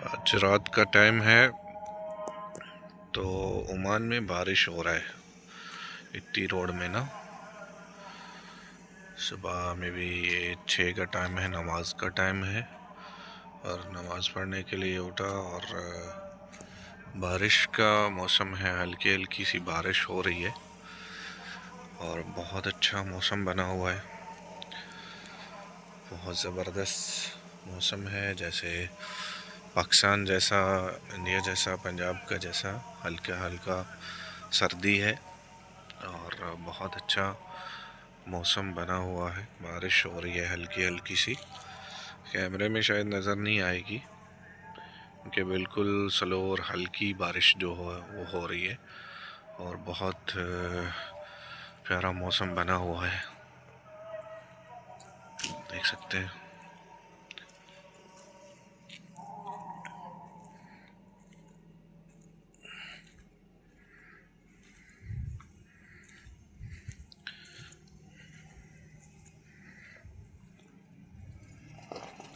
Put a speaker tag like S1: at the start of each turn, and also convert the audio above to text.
S1: आज रात का टाइम है तो ओमान में बारिश हो रहा है इतनी रोड में ना। सुबह में भी ये 6 का टाइम है, नमाज का टाइम है और नमाज पढ़ने के लिए उठा और बारिश का मौसम है, हल्की हल्की सी बारिश हो रही है और बहुत अच्छा मौसम बना हुआ है। बहुत ज़बरदस्त मौसम है, जैसे पाकिस्तान जैसा, इंडिया जैसा, पंजाब का जैसा हल्का हल्का सर्दी है और बहुत अच्छा मौसम बना हुआ है। बारिश हो रही है हल्की हल्की सी, कैमरे में शायद नज़र नहीं आएगी कि बिल्कुल स्लो और हल्की बारिश जो हो वो हो रही है और बहुत प्यारा मौसम बना हुआ है, देख सकते हैं।